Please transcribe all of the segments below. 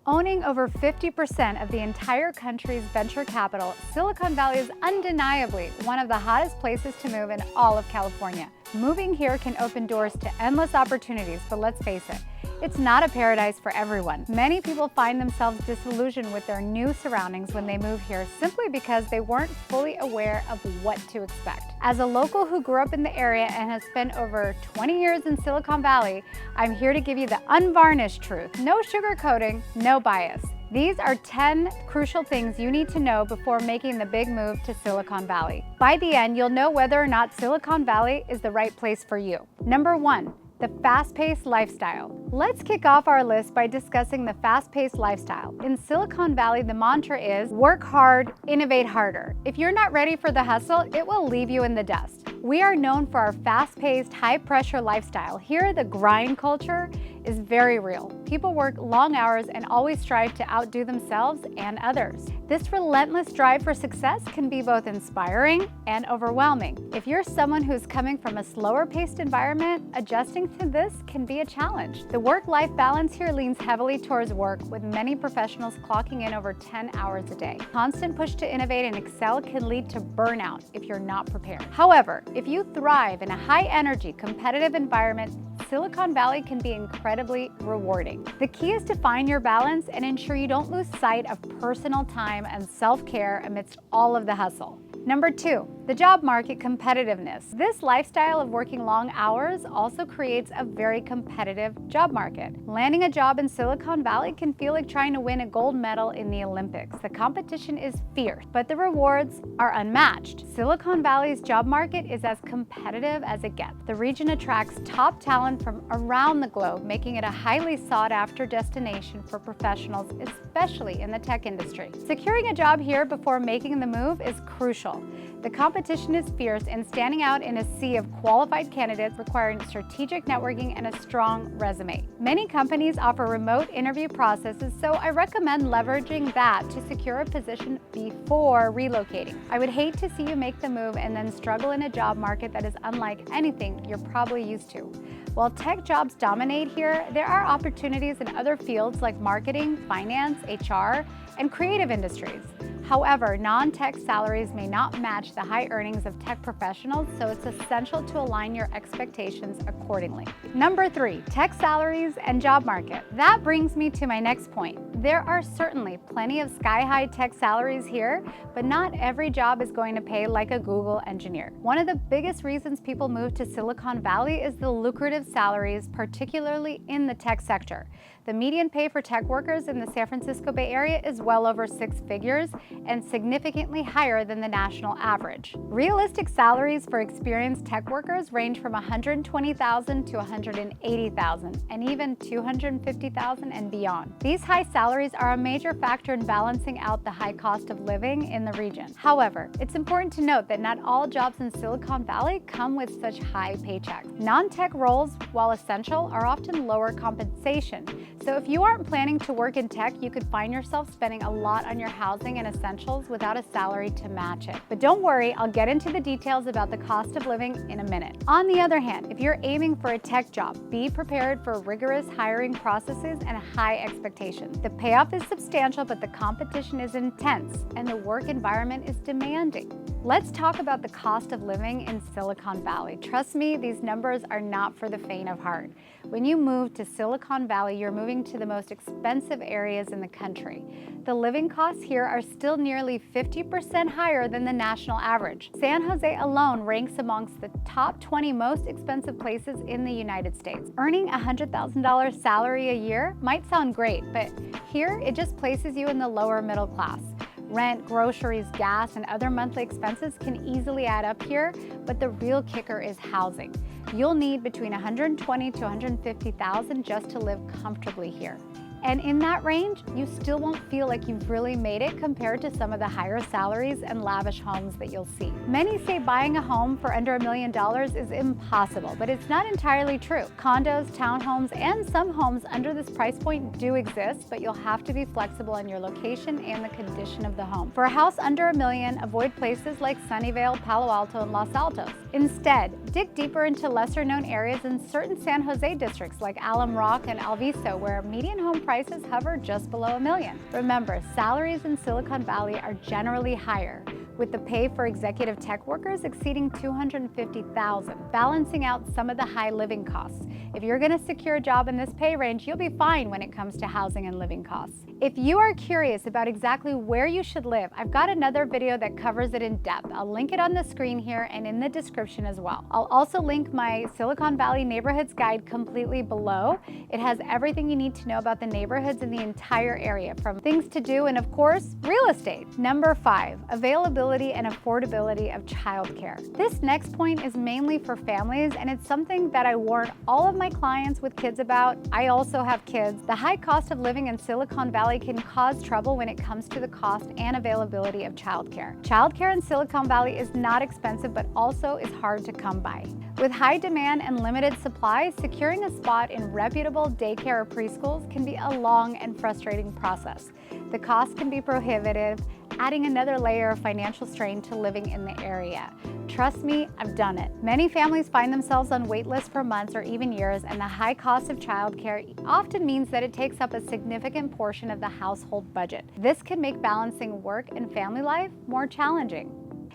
Owning over 50% of the entire country's venture capital, Silicon Valley is undeniably one of the hottest places to move in all of California. Moving here can open doors to endless opportunities, but let's face it, it's not a paradise for everyone. Many people find themselves disillusioned with their new surroundings when they move here simply because they weren't fully aware of what to expect. As a local who grew up in the area and has spent over 20 years in Silicon Valley, I'm here to give you the unvarnished truth. No sugarcoating, no bias. These are 10 crucial things you need to know before making the big move to Silicon Valley. By the end, you'll know whether or not Silicon Valley is the right place for you. Number 1. The fast-paced lifestyle. Let's kick off our list by discussing the fast-paced lifestyle. In Silicon Valley, the mantra is work hard, innovate harder. If you're not ready for the hustle, it will leave you in the dust. We are known for our fast-paced, high-pressure lifestyle. Here, the grind culture is very real. People work long hours and always strive to outdo themselves and others. This relentless drive for success can be both inspiring and overwhelming. If you're someone who's coming from a slower-paced environment, adjusting to this can be a challenge. The work-life balance here leans heavily towards work, with many professionals clocking in over 10 hours a day. Constant push to innovate and excel can lead to burnout if you're not prepared. However, if you thrive in a high-energy, competitive environment, Silicon Valley can be incredibly rewarding. The key is to find your balance and ensure you don't lose sight of personal time and self-care amidst all of the hustle. Number 2, the job market competitiveness. This lifestyle of working long hours also creates a very competitive job market. Landing a job in Silicon Valley can feel like trying to win a gold medal in the Olympics. The competition is fierce, but the rewards are unmatched. Silicon Valley's job market is as competitive as it gets. The region attracts top talent from around the globe, making it a highly sought-after destination for professionals, especially in the tech industry. Securing a job here before making the move is crucial. The competition is fierce, and standing out in a sea of qualified candidates requiring strategic networking and a strong resume. Many companies offer remote interview processes, so I recommend leveraging that to secure a position before relocating. I would hate to see you make the move and then struggle in a job market that is unlike anything you're probably used to. While tech jobs dominate here, there are opportunities in other fields like marketing, finance, HR, and creative industries. However, non-tech salaries may not match the high earnings of tech professionals, so it's essential to align your expectations accordingly. Number 3, tech salaries and job market. That brings me to my next point. There are certainly plenty of sky-high tech salaries here, but not every job is going to pay like a Google engineer. One of the biggest reasons people move to Silicon Valley is the lucrative salaries, particularly in the tech sector. The median pay for tech workers in the San Francisco Bay Area is well over 6 figures and significantly higher than the national average. Realistic salaries for experienced tech workers range from $120,000 to $180,000 and even $250,000 and beyond. These high salaries are a major factor in balancing out the high cost of living in the region. However, it's important to note that not all jobs in Silicon Valley come with such high paychecks. Non-tech roles, while essential, are often lower compensation. So if you aren't planning to work in tech, you could find yourself spending a lot on your housing and essentials without a salary to match it. But don't worry, I'll get into the details about the cost of living in a minute. On the other hand, if you're aiming for a tech job, be prepared for rigorous hiring processes and high expectations. The payoff is substantial, but the competition is intense and the work environment is demanding. Let's talk about the cost of living in Silicon Valley. Trust me, these numbers are not for the faint of heart. When you move to Silicon Valley, you're moving to the most expensive areas in the country. The living costs here are still nearly 50% higher than the national average. San Jose alone ranks amongst the top 20 most expensive places in the United States. Earning a $100,000 salary a year might sound great, but here it just places you in the lower middle class. Rent, groceries, gas, and other monthly expenses can easily add up here, but the real kicker is housing. You'll need between $120,000 to $150,000 just to live comfortably here. And in that range, you still won't feel like you've really made it compared to some of the higher salaries and lavish homes that you'll see. Many say buying a home for under $1 million is impossible, but it's not entirely true. Condos, townhomes, and some homes under this price point do exist, but you'll have to be flexible in your location and the condition of the home. For a house under $1 million, avoid places like Sunnyvale, Palo Alto, and Los Altos. Instead, dig deeper into lesser-known areas in certain San Jose districts like Alum Rock and Alviso, where median home prices prices hover just below $1 million. Remember, salaries in Silicon Valley are generally higher, with the pay for executive tech workers exceeding $250,000, balancing out some of the high living costs. If you're going to secure a job in this pay range, you'll be fine when it comes to housing and living costs. If you are curious about exactly where you should live, I've got another video that covers it in depth. I'll link it on the screen here and in the description as well. I'll also link my Silicon Valley Neighborhoods Guide completely below. It has everything you need to know about the neighborhoods in the entire area, from things to do and, of course, real estate. Number 5, availability and affordability of childcare. This next point is mainly for families, and it's something that I warn all of my clients with kids about. I also have kids. The high cost of living in Silicon Valley can cause trouble when it comes to the cost and availability of childcare. Childcare in Silicon Valley is not expensive, but also is hard to come by. With high demand and limited supply, securing a spot in reputable daycare or preschools can be a long and frustrating process. The cost can be prohibitive, adding another layer of financial strain to living in the area. Trust me, I've done it. Many families find themselves on wait lists for months or even years, and the high cost of childcare often means that it takes up a significant portion of the household budget. This can make balancing work and family life more challenging.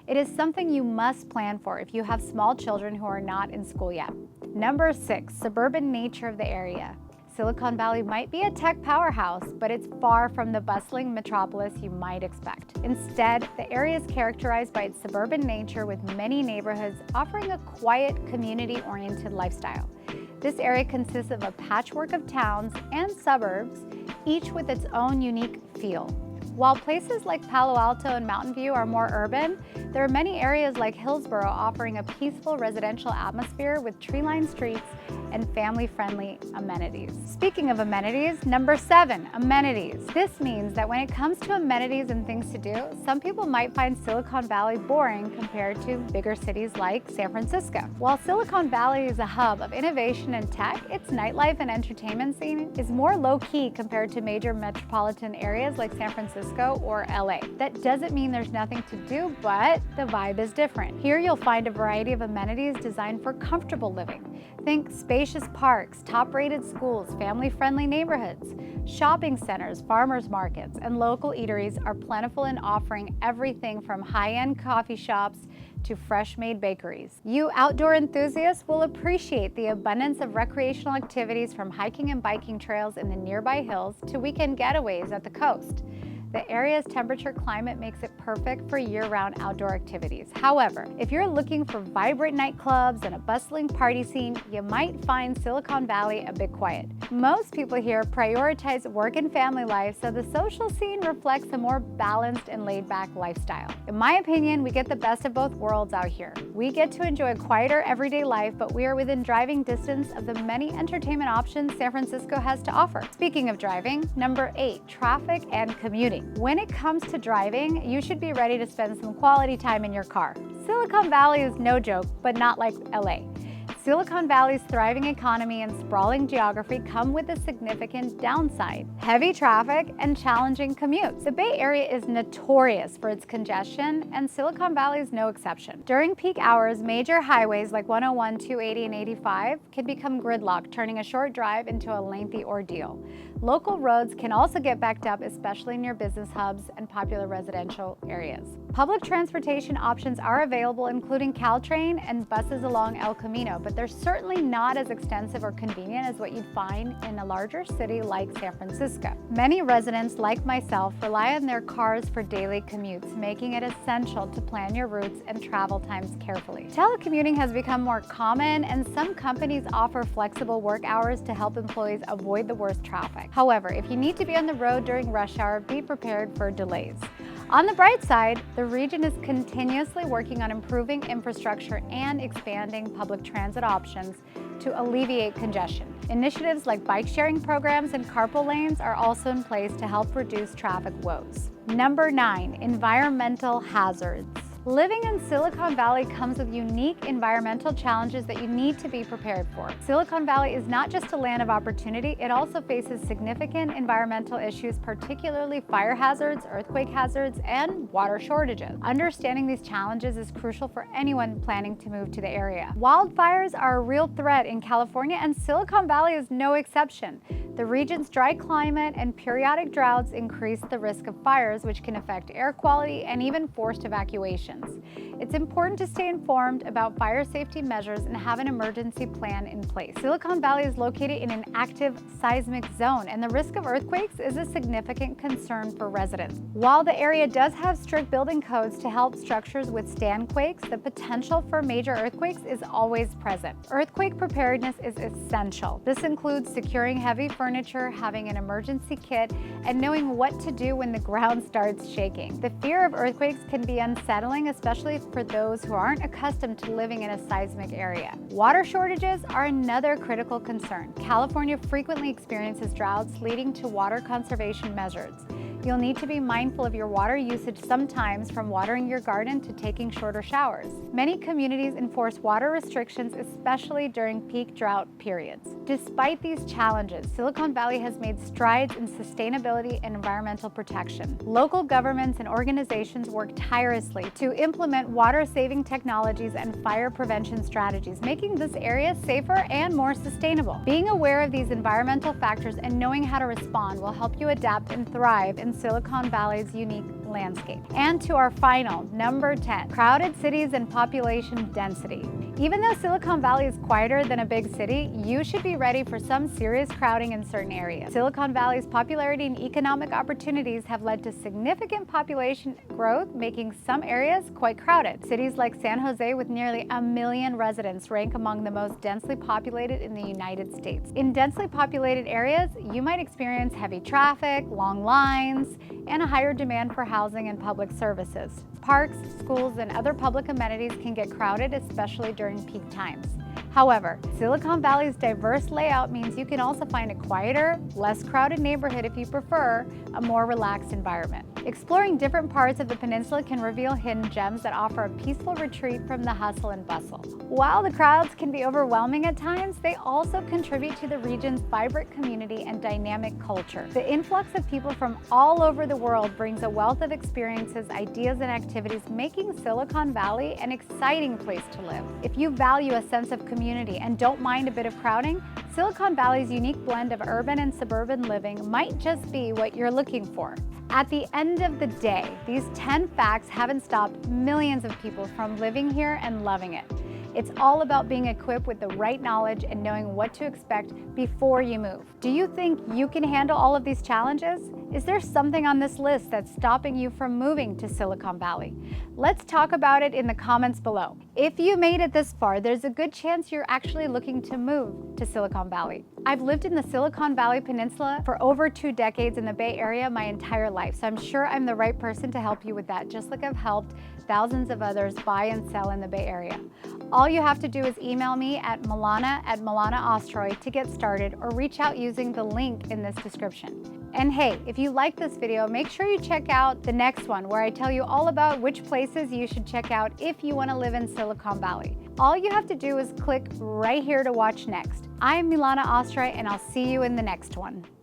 It is something you must plan for if you have small children who are not in school yet. Number 6, suburban nature of the area. Silicon Valley might be a tech powerhouse, but it's far from the bustling metropolis you might expect. Instead, the area is characterized by its suburban nature, with many neighborhoods offering a quiet, community-oriented lifestyle. This area consists of a patchwork of towns and suburbs, each with its own unique feel. While places like Palo Alto and Mountain View are more urban, there are many areas like Hillsborough offering a peaceful residential atmosphere with tree-lined streets and family-friendly amenities. Speaking of amenities, number 7, amenities. This means that when it comes to amenities and things to do, some people might find Silicon Valley boring compared to bigger cities like San Francisco. While Silicon Valley is a hub of innovation and tech, its nightlife and entertainment scene is more low-key compared to major metropolitan areas like San Francisco or LA. That doesn't mean there's nothing to do, but the vibe is different. Here you'll find a variety of amenities designed for comfortable living. Think spacious parks, top-rated schools, family-friendly neighborhoods. Shopping centers, farmers markets, and local eateries are plentiful in offering everything from high-end coffee shops to fresh-made bakeries. You outdoor enthusiasts will appreciate the abundance of recreational activities, from hiking and biking trails in the nearby hills to weekend getaways at the coast. The area's temperature climate makes it perfect for year-round outdoor activities. However, if you're looking for vibrant nightclubs and a bustling party scene, you might find Silicon Valley a bit quiet. Most people here prioritize work and family life, so the social scene reflects a more balanced and laid-back lifestyle. In my opinion, we get the best of both worlds out here. We get to enjoy a quieter everyday life, but we are within driving distance of the many entertainment options San Francisco has to offer. Speaking of driving, number 8, traffic and commuting. When it comes to driving, you should be ready to spend some quality time in your car. Silicon Valley is no joke, but not like LA. Silicon Valley's thriving economy and sprawling geography come with a significant downside: heavy traffic and challenging commutes. The Bay Area is notorious for its congestion, and Silicon Valley is no exception. During peak hours, major highways like 101, 280, and 85 can become gridlocked, turning a short drive into a lengthy ordeal. Local roads can also get backed up, especially near business hubs and popular residential areas. Public transportation options are available, including Caltrain and buses along El Camino, but they're certainly not as extensive or convenient as what you'd find in a larger city like San Francisco. Many residents, like myself, rely on their cars for daily commutes, making it essential to plan your routes and travel times carefully. Telecommuting has become more common, and some companies offer flexible work hours to help employees avoid the worst traffic. However, if you need to be on the road during rush hour, be prepared for delays. On the bright side, the region is continuously working on improving infrastructure and expanding public transit options to alleviate congestion. Initiatives like bike-sharing programs and carpool lanes are also in place to help reduce traffic woes. Number 9, environmental hazards. Living in Silicon Valley comes with unique environmental challenges that you need to be prepared for. Silicon Valley is not just a land of opportunity, it also faces significant environmental issues, particularly fire hazards, earthquake hazards, and water shortages. Understanding these challenges is crucial for anyone planning to move to the area. Wildfires are a real threat in California, and Silicon Valley is no exception. The region's dry climate and periodic droughts increase the risk of fires, which can affect air quality and even forced evacuations. It's important to stay informed about fire safety measures and have an emergency plan in place. Silicon Valley is located in an active seismic zone, and the risk of earthquakes is a significant concern for residents. While the area does have strict building codes to help structures withstand quakes, the potential for major earthquakes is always present. Earthquake preparedness is essential. This includes securing heavy furniture, having an emergency kit, and knowing what to do when the ground starts shaking. The fear of earthquakes can be unsettling, especially for those who aren't accustomed to living in a seismic area. Water shortages are another critical concern. California frequently experiences droughts, leading to water conservation measures. You'll need to be mindful of your water usage sometimes, from watering your garden to taking shorter showers. Many communities enforce water restrictions, especially during peak drought periods. Despite these challenges, Silicon Valley has made strides in sustainability and environmental protection. Local governments and organizations work tirelessly to implement water-saving technologies and fire prevention strategies, making this area safer and more sustainable. Being aware of these environmental factors and knowing how to respond will help you adapt and thrive in Silicon Valley's unique landscape. And to our final, number 10, crowded cities and population density. Even though Silicon Valley is quieter than a big city, you should be ready for some serious crowding in certain areas. Silicon Valley's popularity and economic opportunities have led to significant population growth, making some areas quite crowded. Cities like San Jose, with nearly 1 million residents, rank among the most densely populated in the United States. In densely populated areas, you might experience heavy traffic, long lines, and a higher demand for housing and public services. Parks, schools, and other public amenities can get crowded, especially during peak times. However, Silicon Valley's diverse layout means you can also find a quieter, less crowded neighborhood if you prefer a more relaxed environment. Exploring different parts of the peninsula can reveal hidden gems that offer a peaceful retreat from the hustle and bustle. While the crowds can be overwhelming at times, they also contribute to the region's vibrant community and dynamic culture. The influx of people from all over the world brings a wealth of experiences, ideas, and activities, making Silicon Valley an exciting place to live. If you value a sense of community and don't mind a bit of crowding, Silicon Valley's unique blend of urban and suburban living might just be what you're looking for. At the end of the day, these 10 facts haven't stopped millions of people from living here and loving it. It's all about being equipped with the right knowledge and knowing what to expect before you move. Do you think you can handle all of these challenges? Is there something on this list that's stopping you from moving to Silicon Valley? Let's talk about it in the comments below. If you made it this far, there's a good chance you're actually looking to move to Silicon Valley. I've lived in the Silicon Valley Peninsula for over 2 decades in the Bay Area my entire life, so I'm sure I'm the right person to help you with that, just like I've helped thousands of others buy and sell in the Bay Area. All you have to do is email me at milana@milanaostroy to get started, or reach out using the link in this description. And hey, if you like this video, make sure you check out the next one, where I tell you all about which places you should check out if you want to live in Silicon Valley. All you have to do is click right here to watch next. I'm Milana Ostroy, and I'll see you in the next one.